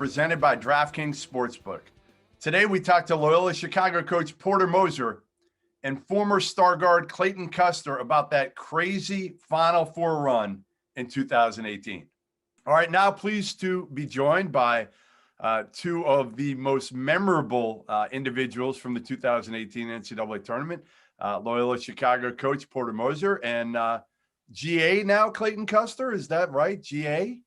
presented by DraftKings Sportsbook. Today, we talked to Loyola-Chicago coach Porter Moser and former star guard Clayton Custer about that crazy Final Four run in 2018. All right, now pleased to be joined by two of the most memorable individuals from the 2018 NCAA tournament, Loyola-Chicago coach Porter Moser and GA now, Clayton Custer. Is that right, GA?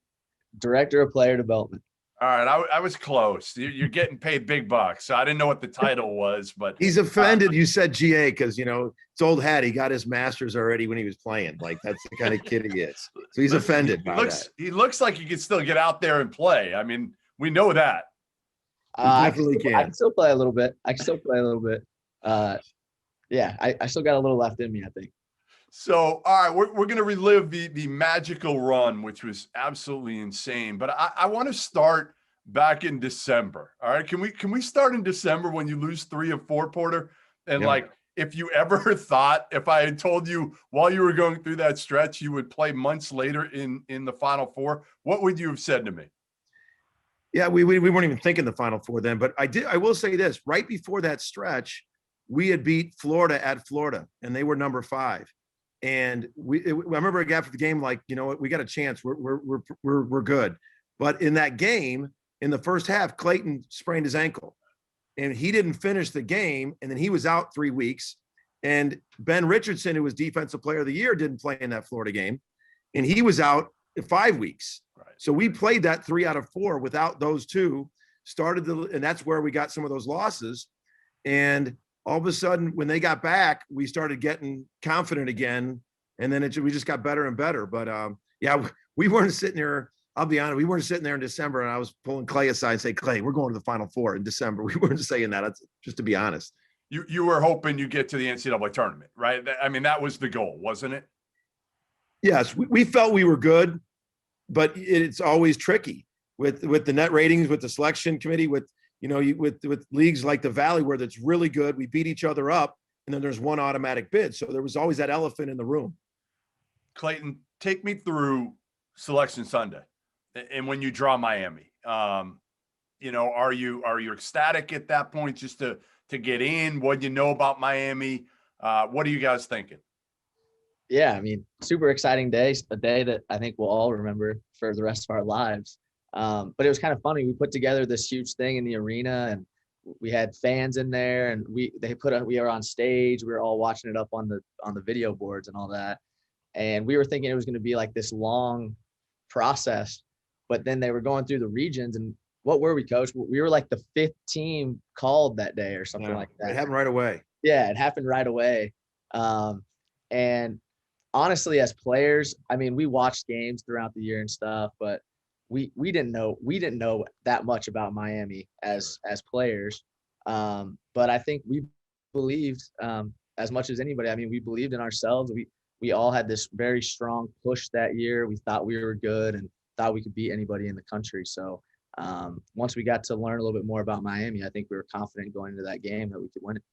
Director of Player Development. All right, I was close. You're getting paid big bucks, so I didn't know what the title was. But he's offended you said GA because, you know, it's old hat. He got his master's already when he was playing. Like, that's the kind of kid he is. So he's offended by that. He looks like he can still get out there and play. I mean, we know that. I can still play a little bit. Yeah, I still got a little left in me, I think. So, all right, we're going to relive the magical run, which was absolutely insane. But I want to start back in December. All right, can we start in December when you lose 3 of 4, Porter? And like, if you ever thought, if I had told you while you were going through that stretch, you would play months later in the Final Four, what would you have said to me? Yeah, we weren't even thinking the Final Four then. But I will say this: right before that stretch, we had beat Florida at Florida, and they were number 5. And I remember after the game, like, you know what, we got a chance. We're good. But in that game, in the first half, Clayton sprained his ankle, and he didn't finish the game. And then he was out 3 weeks. And Ben Richardson, who was Defensive Player of the Year, didn't play in that Florida game, and he was out 5 weeks. Right. So we played that 3 out of 4 without those two. And that's where we got some of those losses. And all of a sudden, when they got back, we started getting confident again, and then we just got better and better. But yeah, we weren't sitting there. I'll be honest, we weren't sitting there in December, and I was pulling Clay aside and say, "Clay, we're going to the Final Four in December." We weren't saying that. Just to be honest. You were hoping you get to the NCAA tournament, right? I mean, that was the goal, wasn't it? Yes, we felt we were good, but it's always tricky with the net ratings, with the selection committee, with leagues like the Valley where that's really good. We beat each other up, and then there's one automatic bid. So there was always that elephant in the room. Clayton, take me through Selection Sunday, and when you draw Miami, are you ecstatic at that point just to get in? What do you know about Miami? What are you guys thinking? Yeah, I mean, super exciting day, a day that I think we'll all remember for the rest of our lives. But it was kind of funny. We put together this huge thing in the arena, and we had fans in there, and we were on stage. We were all watching it up on the video boards and all that. And we were thinking it was going to be like this long process, but then they were going through the regions. And what were we, Coach? We were like the 5th team called that day or something like that. It happened right away. Yeah, it happened right away. And honestly, as players, I mean, we watched games throughout the year and stuff, but we didn't know that much about Miami as players. But I think we believed as much as anybody. I mean, we believed in ourselves. We all had this very strong push that year. We thought we were good and thought we could beat anybody in the country. So once we got to learn a little bit more about Miami, I think we were confident going into that game that we could win it.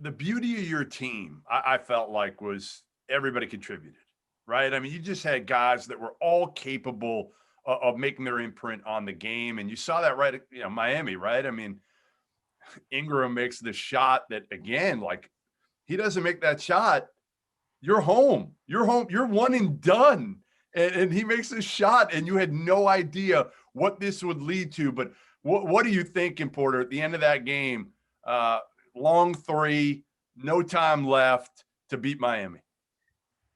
The beauty of your team, I felt like, was everybody contributed, right? I mean, you just had guys that were all capable of making their imprint on the game. And you saw that right at Miami, right? I mean, Ingram makes the shot that, again, like, he doesn't make that shot, you're home. You're one and done. And he makes this shot, and you had no idea what this would lead to. But what are you thinking, Porter, at the end of that game? Long 3, no time left to beat Miami.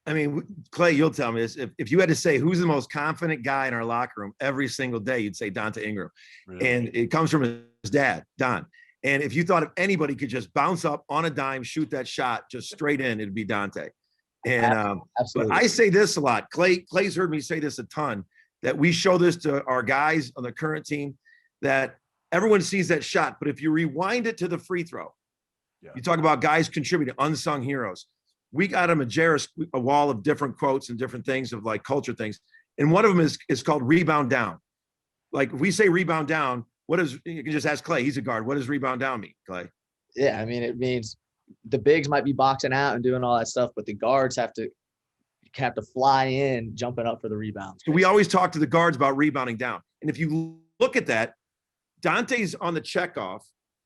I mean, Clay, you'll tell me this. If you had to say who's the most confident guy in our locker room every single day, you'd say Dante Ingram. Really? And it comes from his dad, Don. And if you thought if anybody could just bounce up on a dime, shoot that shot just straight in, it'd be Dante. And but I say this a lot. Clay's heard me say this a ton, that we show this to our guys on the current team, that everyone sees that shot. But if you rewind it to the free throw, you talk about guys contributing, unsung heroes. We got a wall of different quotes and different things of like culture things. And one of them is called rebound down. Like, if we say rebound down, you can just ask Clay, he's a guard. What does rebound down mean, Clay? Yeah, I mean, it means the bigs might be boxing out and doing all that stuff, but the guards have to fly in, jumping up for the rebounds. So we always talk to the guards about rebounding down. And if you look at that. Dante's on the checkoff.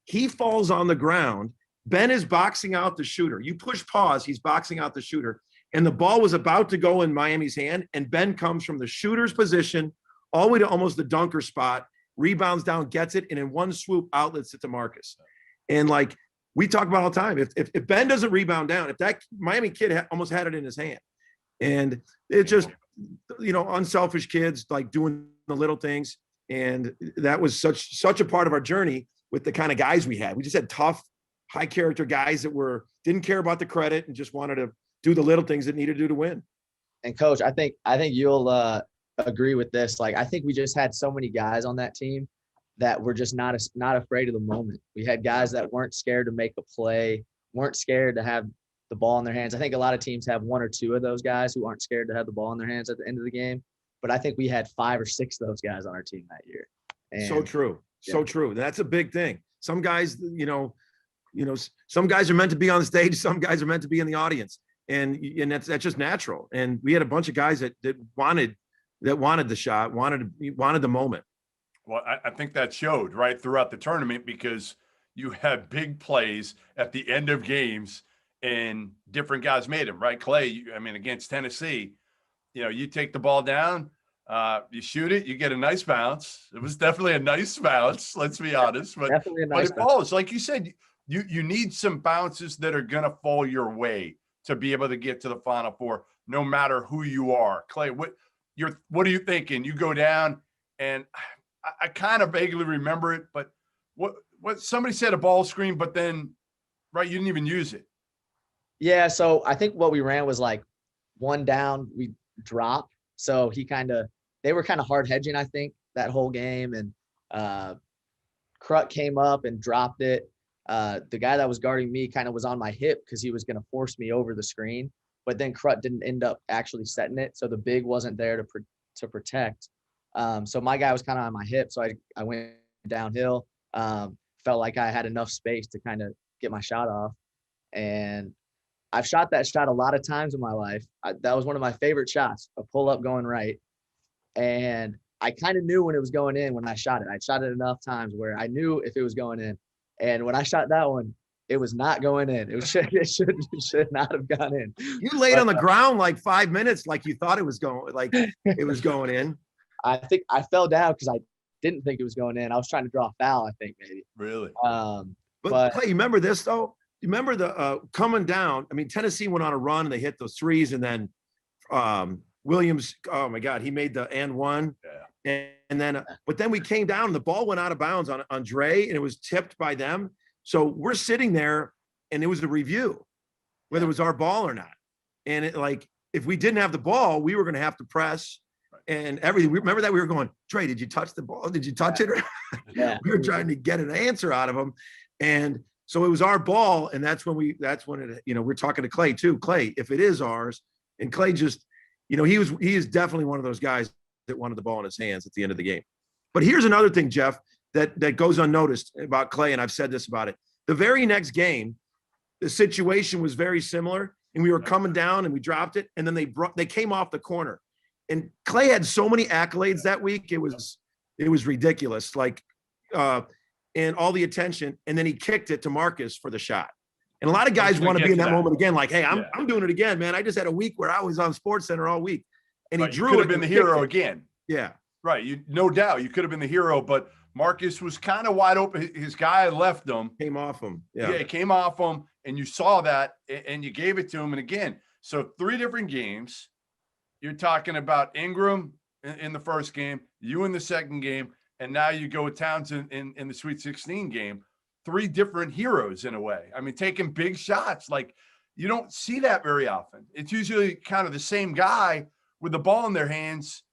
He falls on the ground. Ben is boxing out the shooter. You push pause, he's boxing out the shooter. And the ball was about to go in Miami's hand. And Ben comes from the shooter's position all the way to almost the dunker spot, rebounds down, gets it, and in one swoop outlets it to Marcus. And like we talk about all the time, if Ben doesn't rebound down, if that Miami kid almost had it in his hand. And it's just, unselfish kids like doing the little things. And that was such a part of our journey with the kind of guys we had. We just had tough, high character guys that didn't care about the credit and just wanted to do the little things that needed to do to win. And Coach, I think you'll agree with this. Like, I think we just had so many guys on that team that were just not afraid of the moment. We had guys that weren't scared to make a play, weren't scared to have the ball in their hands. I think a lot of teams have one or two of those guys who aren't scared to have the ball in their hands at the end of the game. But I think we had 5 or 6 of those guys on our team that year. And, so true. Yeah. So true. That's a big thing. Some guys, some guys are meant to be on stage. Some guys are meant to be in the audience. And that's just natural. And we had a bunch of guys that wanted the shot, wanted the moment. Well, I think that showed right throughout the tournament because you had big plays at the end of games and different guys made them, right? Clay, against Tennessee, you take the ball down, you shoot it, you get a nice bounce. It was definitely a nice bounce, let's be honest. But, definitely a nice but it falls. Like you said, you need some bounces that are going to fall your way to be able to get to the Final Four, no matter who you are. Clay, what are you thinking? You go down, and I kind of vaguely remember it, but what somebody said a ball screen, but then, right, you didn't even use it. Yeah, so I think what we ran was like one down, we drop. So they were kind of hard hedging, I think, that whole game. And Crut came up and dropped it. The guy that was guarding me kind of was on my hip because he was going to force me over the screen. But then Crut didn't end up actually setting it. So the big wasn't there to protect. So my guy was kind of on my hip. So I went downhill, felt like I had enough space to kind of get my shot off. And I've shot that shot a lot of times in my life. That was one of my favorite shots, a pull-up going right. And I kind of knew when it was going in when I shot it. I shot it enough times where I knew if it was going in. And when I shot that one, it was not going in. It should not have gone in. You laid on the ground like 5 minutes, like you thought it was going in. I think I fell down because I didn't think it was going in. I was trying to draw a foul, I think, maybe. Really? But Clay, you remember this though? You remember the coming down? Tennessee went on a run and they hit those threes, and then Williams, oh my God, he made the and one. Yeah. And then, but then we came down and the ball went out of bounds on Dre, and it was tipped by them. So we're sitting there, and it was a review, whether it was our ball or not. And if we didn't have the ball, we were going to have to press and everything. We remember that we were going, Dre, did you touch the ball? Did you touch it? Yeah. We were trying to get an answer out of him. And so it was our ball. And that's when we're talking to Clay too. Clay, if it is ours, and Clay just, he is definitely one of those guys that wanted the ball in his hands at the end of the game. But here's another thing, Jeff, that goes unnoticed about Clay. And I've said this about it. The very next game, the situation was very similar, and we were coming down and we dropped it. And then they came off the corner, and Clay had so many accolades that week. It was ridiculous. And all the attention, and then he kicked it to Marcus for the shot. And a lot of guys want to be in that moment again. Like, hey, I'm doing it again, man. I just had a week where I was on SportsCenter all week, and he drew it. You could have been the hero again. Yeah, right. No doubt, you could have been the hero, but Marcus was kind of wide open. His guy had left him. Came off him. Yeah, it came off him, and you saw that, and you gave it to him. And again, so 3 different games. You're talking about Ingram in the first game, you in the second game, and now you go with Townsend in the Sweet 16 game. 3 different heroes in a way. Taking big shots. Like, you don't see that very often. It's usually kind of the same guy with the ball in their hands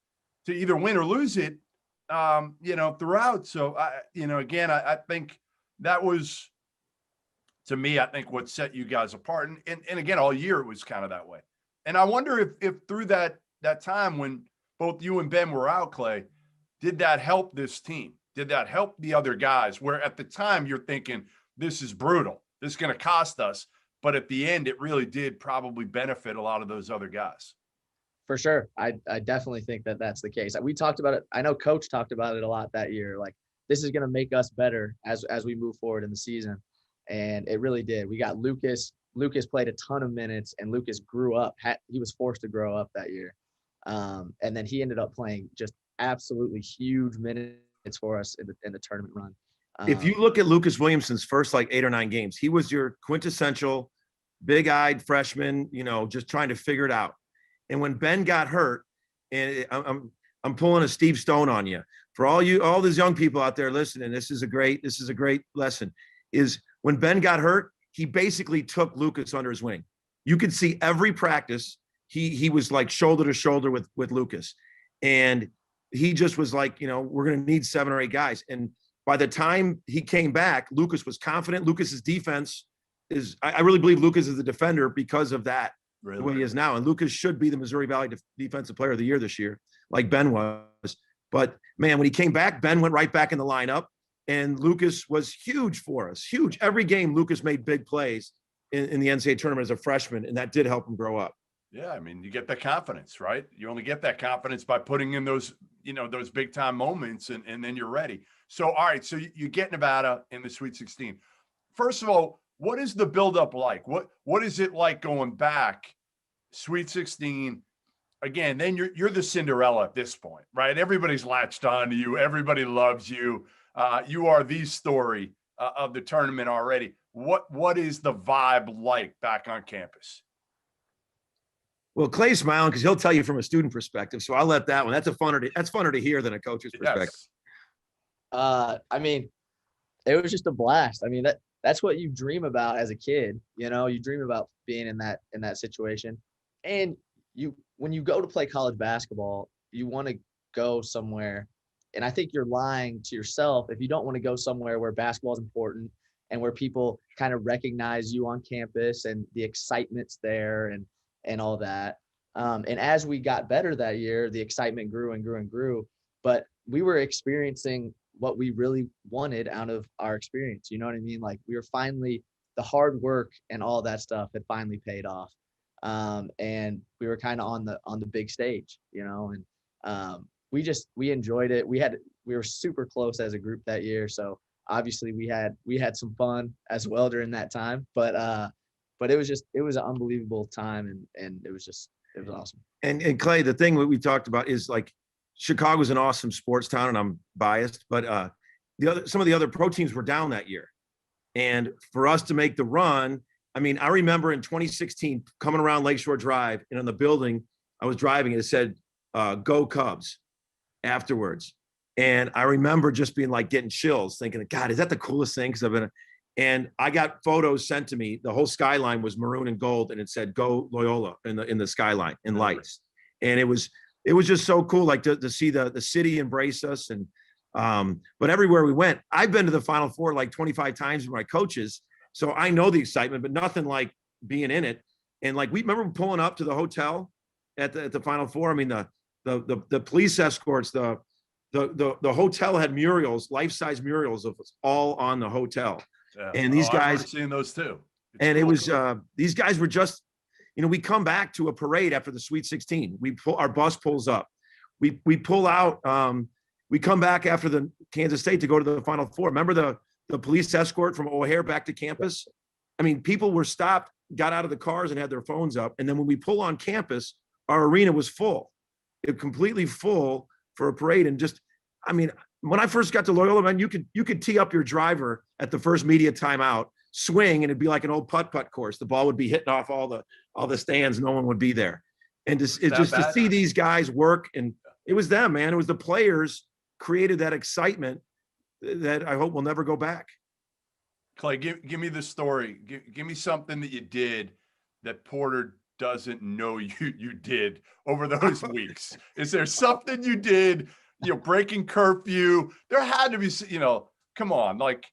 to either win or lose it, throughout. So, again, I think that was, to me, I think what set you guys apart. And again, all year it was kind of that way. And I wonder if through that time when both you and Ben were out, Clay, did that help this team? Did that help the other guys? Where at the time you're thinking, this is brutal, this is going to cost us. But at the end, it really did probably benefit a lot of those other guys. For sure. I definitely think that that's the case. We talked about it. I know coach talked about it a lot that year. Like, this is going to make us better as we move forward in the season. And it really did. We got Lucas. Lucas played a ton of minutes, and Lucas grew up. He was forced to grow up that year. And then he ended up playing just absolutely huge minutes for us in the tournament run. If you look at Lucas Williamson's first like 8 or 9 games, he was your quintessential big-eyed freshman, just trying to figure it out. And when Ben got hurt, and I'm pulling a Steve Stone on you, for all these young people out there listening, this is a great lesson. Is when Ben got hurt, he basically took Lucas under his wing. You could see every practice he was like shoulder to shoulder with Lucas, and he just was like, we're going to need 7 or 8 guys. And by the time he came back, Lucas was confident. Lucas's defense I really believe Lucas is the defender because of that. Really? The way he is now. And Lucas should be the Missouri Valley Defensive Player of the Year this year, like Ben was. But man, when he came back, Ben went right back in the lineup, and Lucas was huge for us. Huge. Every game, Lucas made big plays in the NCAA tournament as a freshman, and that did help him grow up. Yeah, I mean, you get the confidence, right? You only get that confidence by putting in those, those big time moments, and then you're ready. So, all right, so you get Nevada in the Sweet 16. First of all, what is the buildup like? What is it like going back, Sweet 16? Again, then you're the Cinderella at this point, right? Everybody's latched on to you. Everybody loves you. You are the story of the tournament already. What is the vibe like back on campus? Well, Clay's smiling because he'll tell you from a student perspective. So I'll let that one. That's funner to hear than a coach's perspective. Yes. I mean, it was just a blast. I mean, that's what you dream about as a kid. You dream about being in that situation. And when you go to play college basketball, you want to go somewhere. And I think you're lying to yourself if you don't want to go somewhere where basketball is important and where people kind of recognize you on campus and the excitement's there and all that. And as we got better that year, the excitement grew and grew and grew. But we were experiencing what we really wanted out of our experience. You know what I mean? Like, we were finally, the hard work and all that stuff had finally paid off. And we were kind of on the big stage, and we enjoyed it. We were super close as a group that year. So obviously we had some fun as well during that time, but it was an unbelievable time. And it was awesome. And Clay, the thing that we talked about is like, Chicago's an awesome sports town, and I'm biased, but some of the other pro teams were down that year. And for us to make the run, I mean, I remember in 2016 coming around Lakeshore Drive, and in the building I was driving, it said, "Go Cubs" afterwards. And I remember just being like getting chills, thinking, God, is that the coolest thing? And I got photos sent to me. The whole skyline was maroon and gold, and it said "Go Loyola" in the skyline in lights. And it was just so cool, like to see the city embrace us. And but everywhere we went, I've been to the Final Four like 25 times with my coaches, so I know the excitement, but nothing like being in it. And like, we remember pulling up to the hotel at the Final Four. I mean, the police escorts, the hotel had murals, life-size murals of us all on the hotel. Yeah. And these guys, I've seen those too. And it was these guys were just, we come back to a parade after the Sweet 16. Our bus pulls up. We pull out. We come back after the Kansas State to go to the Final Four. Remember the police escort from O'Hare back to campus? I mean, people were stopped, got out of the cars and had their phones up. And then when we pull on campus, our arena was full. It completely full for a parade. And just, I mean, when I first got to Loyola, man, you could tee up your driver at the first media timeout, swing, and it'd be like an old putt-putt course. The ball would be hitting off all the stands. No one would be there. And to see these guys work, and it was them, man. It was the players created that excitement that I hope will never go back. Clay, give me the story. Give me something that you did that Porter doesn't know you did over those weeks. Is there something you did, breaking curfew? There had to be, come on, like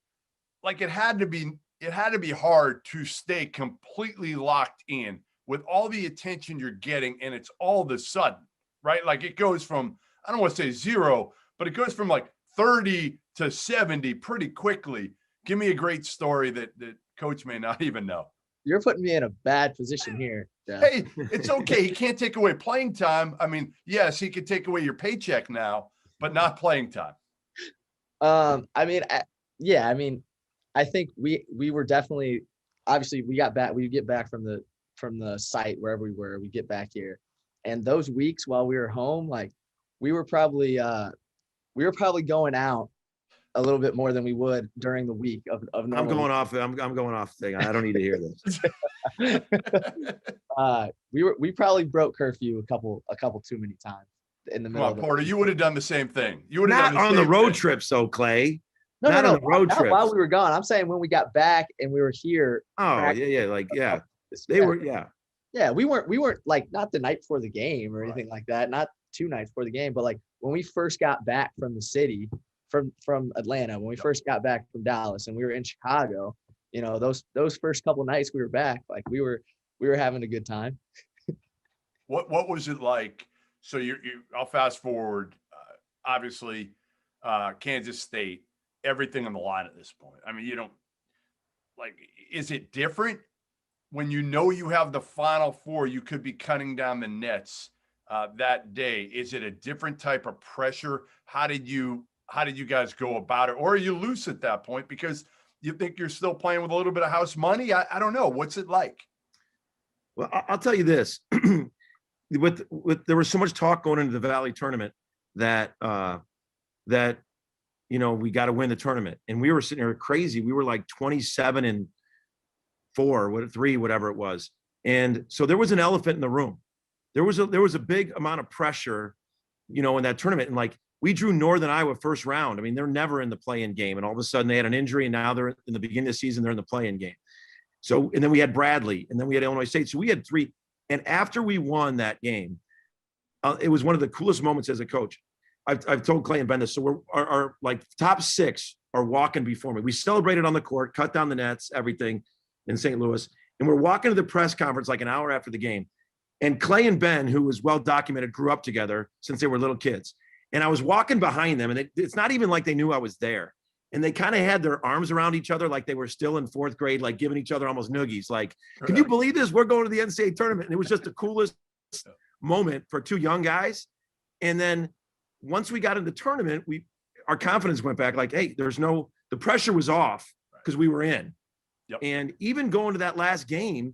it had to be hard to stay completely locked in with all the attention you're getting, and it's all of a sudden, right? Like, it goes from, I don't want to say 0, but it goes from like 30 to 70 pretty quickly. Give me a great story that Coach may not even know. you're putting me in a bad position here, Jeff. Hey, it's okay. He can't take away playing time. I mean, yes, he could take away your paycheck now, but not playing time. I mean, yeah, I mean, I think we were definitely, obviously we get back from the site wherever we were, we get back here. And those weeks while we were home, like we were probably going out a little bit more than we would during the week of normal. I'm going off. I'm going off thing. I don't need to hear this. We probably broke curfew a couple too many times in the Come middle on, of the Porter, you would have done the same thing. You would have Not done on the same road thing. trips, though, Clay. No, Not on the road not trips. while we were gone. I'm saying when we got back and we were here. Oh, yeah, like, yeah. They were, yeah. Yeah, we weren't like, not the night before the game or anything like that, not 2 nights before the game, but like when we first got back from the city, from Atlanta, when we first got back from Dallas and we were in Chicago, you know, those first couple nights we were back, like we were having a good time. What was it like? So I'll fast forward. Obviously, Kansas State, everything on the line at this point. I mean, you don't like. Is it different when you know you have the Final Four? You could be cutting down the nets that day. Is it a different type of pressure? How did you guys go about it, or are you loose at that point because you think you're still playing with a little bit of house money? I don't know. What's it like? Well, I'll tell you this. With there was so much talk going into the Valley tournament that you know, we got to win the tournament, and we were sitting there crazy. We were like 27-4, 3, whatever it was, and so there was an elephant in the room. There was a big amount of pressure, you know, in that tournament, and like we drew Northern Iowa first round. I mean, they're never in the play-in game, and all of a sudden they had an injury, and now they're in the beginning of the season. They're in the play-in game. So, and then we had Bradley, and then we had Illinois State. So we had 3. And after we won that game, it was one of the coolest moments as a coach. I've told Clay and Ben this. So our like top 6 are walking before me. We celebrated on the court, cut down the nets, everything in St. Louis. And we're walking to the press conference like an hour after the game. And Clay and Ben, who was well documented, grew up together since they were little kids. And I was walking behind them, and it's not even like they knew I was there. And they kind of had their arms around each other like they were still in 4th grade, like giving each other almost noogies. Like, can you believe this? We're going to the NCAA tournament. And it was just the coolest moment for 2 young guys. And then once we got into the tournament, our confidence went back like, hey, the pressure was off because we were in. Yep. And even going to that last game,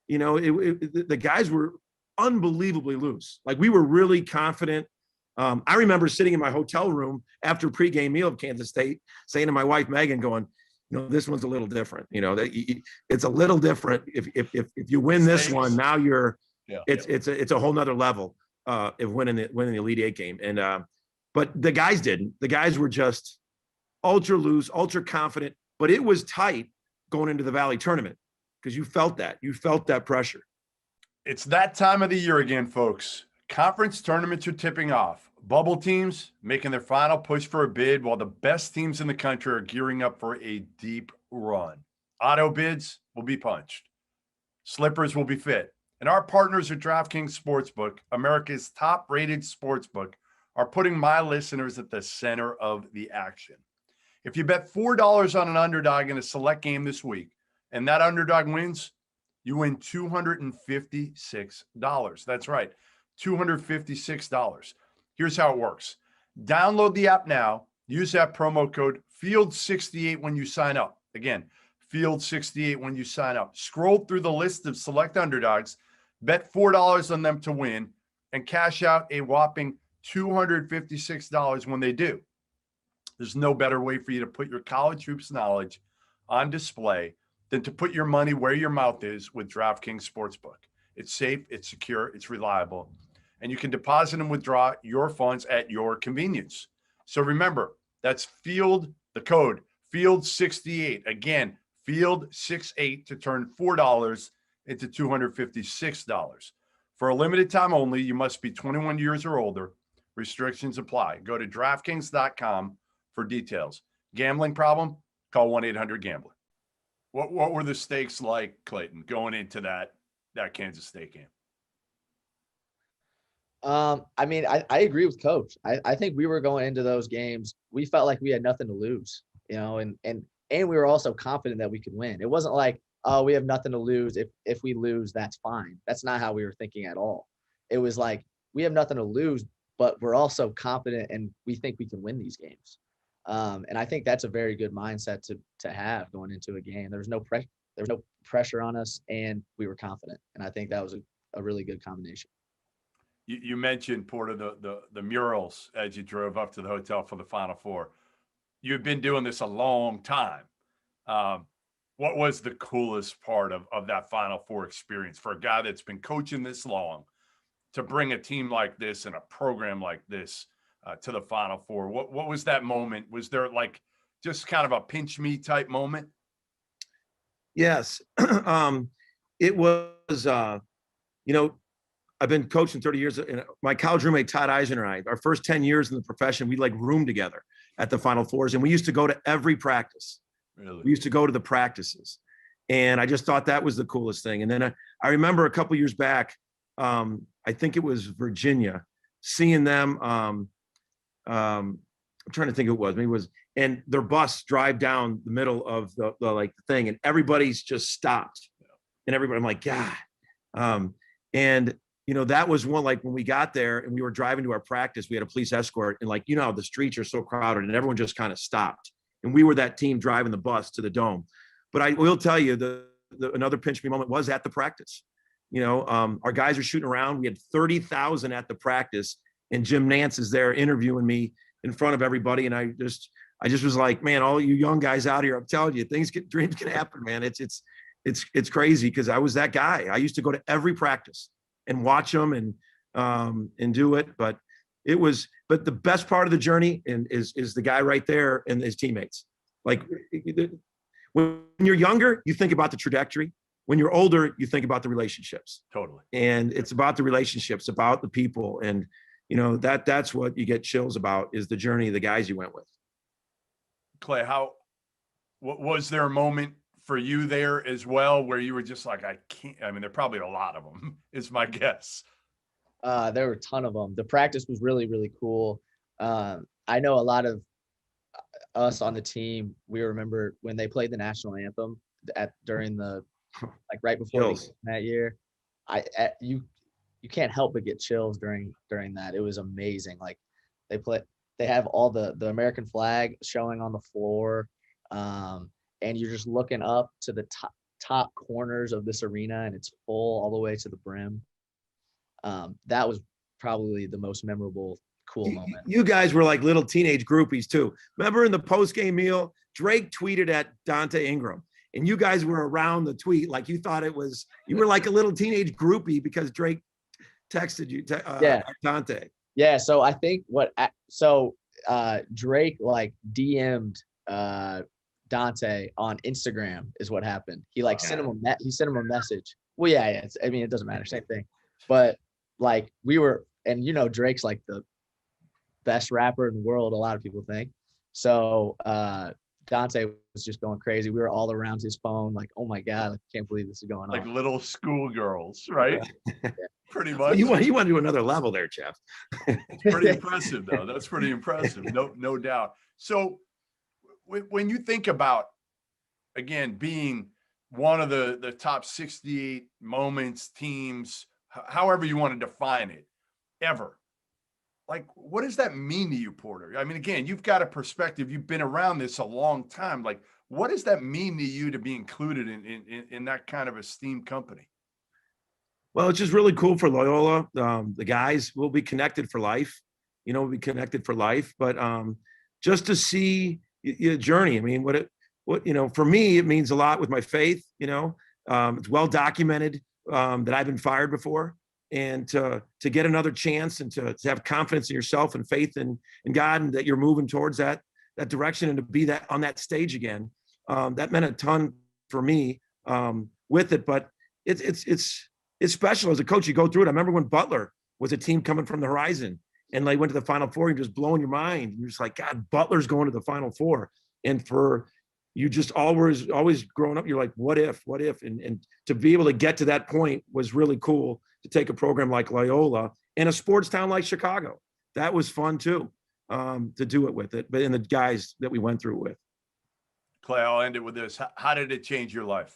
you know, the guys were unbelievably loose. Like we were really confident. I remember sitting in my hotel room after pregame meal of Kansas State, saying to my wife Megan, going, "You know, this one's a little different. You know, it's a little different. If you win this one, now it's a whole nother level of winning the Elite 8 game." And but the guys didn't. The guys were just ultra loose, ultra confident. But it was tight going into the Valley tournament because you felt that pressure. It's that time of the year again, folks. Conference tournaments are tipping off. Bubble teams making their final push for a bid while the best teams in the country are gearing up for a deep run. Auto bids will be punched. Slippers will be fit. And our partners at DraftKings Sportsbook, America's top-rated sportsbook, are putting my listeners at the center of the action. If you bet $4 on an underdog in a select game this week, and that underdog wins, you win $256. That's right. $256. Here's how it works. Download the app now. Use that promo code FIELD68 when you sign up. Again, FIELD68 when you sign up. Scroll through the list of select underdogs, bet $4 on them to win, and cash out a whopping $256 when they do. There's no better way for you to put your college hoops knowledge on display than to put your money where your mouth is with DraftKings Sportsbook. It's safe, it's secure, it's reliable, and you can deposit and withdraw your funds at your convenience. So remember, that's the code FIELD68. Again, FIELD68 to turn $4 into $256. For a limited time only, you must be 21 years or older. Restrictions apply. Go to DraftKings.com for details. Gambling problem? Call 1-800-GAMBLER. What were the stakes like, Clayton, going into that Kansas State game? I mean, I agree with Coach. I think we were going into those games. We felt like we had nothing to lose, you know, and we were also confident that we could win. It wasn't like, oh, we have nothing to lose. If we lose, that's fine. That's not how we were thinking at all. It was like, we have nothing to lose, but we're also confident and we think we can win these games. And I think that's a very good mindset to have going into a game. There was no pressure on us, and we were confident. And I think that was a really good combination. You mentioned, Porter, the murals as you drove up to the hotel for the Final Four. You've been doing this a long time. What was the coolest part of that Final Four experience for a guy that's been coaching this long to bring a team like this and a program like this to the Final Four? What was that moment? Was there like just kind of a pinch me type moment? Yes. It was, I've been coaching 30 years. And my college roommate, Todd Eisner, and I, our first 10 years in the profession, we like roomed together at the Final Fours. And we used to go to every practice. Really? We used to go to the practices. And I just thought that was the coolest thing. And then I remember a couple years back, I think it was Virginia, seeing them. I'm trying to think who it was. Maybe it was, and their bus drive down the middle of the thing, and everybody's just stopped. And everybody, I'm like, God. And that was one, like when we got there and we were driving to our practice, we had a police escort, and the streets are so crowded and everyone just kind of stopped. And we were that team driving the bus to the dome. But I will tell you, another pinch me moment was at the practice. Our guys are shooting around. We had 30,000 at the practice, and Jim Nantz is there interviewing me in front of everybody. And I just was like, man, all you young guys out here, I'm telling you, dreams can happen, man. It's crazy, because I was that guy. I used to go to every practice and watch them and do it. But the best part of the journey is the guy right there and his teammates. Like, when you're younger, you think about the trajectory. When you're older, you think about the relationships. Totally. And it's about the relationships, about the people. And, that's what you get chills about, is the journey of the guys you went with. Clay, what was there a moment for you there as well where you were just like, I can't, I mean, there are probably a lot of them, is my guess. There were a ton of them. The practice was really, really cool. I know a lot of us on the team, we remember when they played the national anthem during right before that year. You can't help but get chills during that. It was amazing. Like, they have all the American flag showing on the floor. And you're just looking up to the top corners of this arena, and it's full all the way to the brim. That was probably the most memorable, cool moment. You guys were like little teenage groupies too. Remember in the post-game meal, Drake tweeted at Dante Ingram, and you guys were around the tweet like you thought you were like a little teenage groupie because Drake texted you, Dante. Yeah, so I think Drake like DM'd Dante on Instagram is what happened. He sent him a message. Well, yeah. It doesn't matter, same thing. But like Drake's like the best rapper in the world, a lot of people think. So Dante was just going crazy. We were all around his phone, like, oh my God, I can't believe this is going on. Like little schoolgirls, right? Yeah. Pretty much. You went to another level there, Jeff. It's pretty impressive, though. That's pretty impressive. No doubt. So when you think about, again, being one of the top 68 moments, teams, however you want to define it, ever, like, what does that mean to you, Porter? I mean, again, you've got a perspective. You've been around this a long time. Like, what does that mean to you to be included in that kind of esteemed company? Well, it's just really cool for Loyola. The guys will be connected for life. We'll be connected for life. But just to see your journey, I mean, for me, it means a lot with my faith. It's well documented that I've been fired before, and to get another chance and to have confidence in yourself and faith in God, and that you're moving towards that direction, and to be that on that stage again, that meant a ton for me with it. But it's special as a coach. You go through it. I remember when Butler was a team coming from the horizon, and they went to the Final Four, and just blowing your mind. And you're just like, God, Butler's going to the Final Four. And for you, just always growing up, you're like, what if? And to be able to get to that point was really cool, to take a program like Loyola in a sports town like Chicago. That was fun too, to do it with it. But in the guys that we went through with. Clay, I'll end it with this. How did it change your life?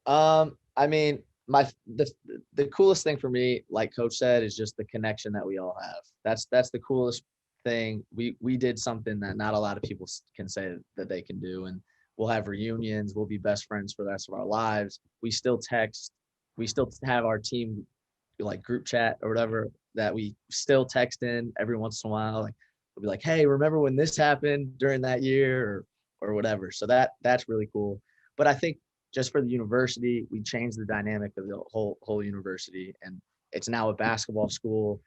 I mean, the coolest thing for me, like Coach said, is just the connection that we all have. That's the coolest thing. We did something that not a lot of people can say that they can do, and we'll have reunions. We'll be best friends for the rest of our lives. We still text. We still have our team like group chat or whatever that we still text in every once in a while. Like we'll be like, hey, remember when this happened during that year or whatever. So that's really cool. But I think just for the university, we changed the dynamic of the whole university, and it's now a basketball school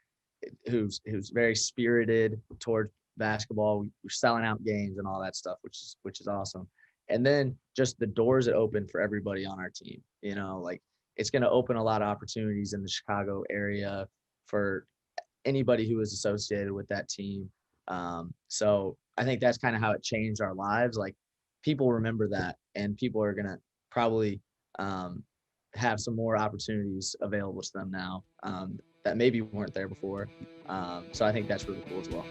who's very spirited toward basketball. We're selling out games and all that stuff, which is awesome. And then just the doors it opened for everybody on our team. You know, like it's going to open a lot of opportunities in the Chicago area for anybody who is associated with that team. So I think that's kind of how it changed our lives. Like people remember that, and people are gonna probably have some more opportunities available to them now that maybe weren't there before. So I think that's really cool as well.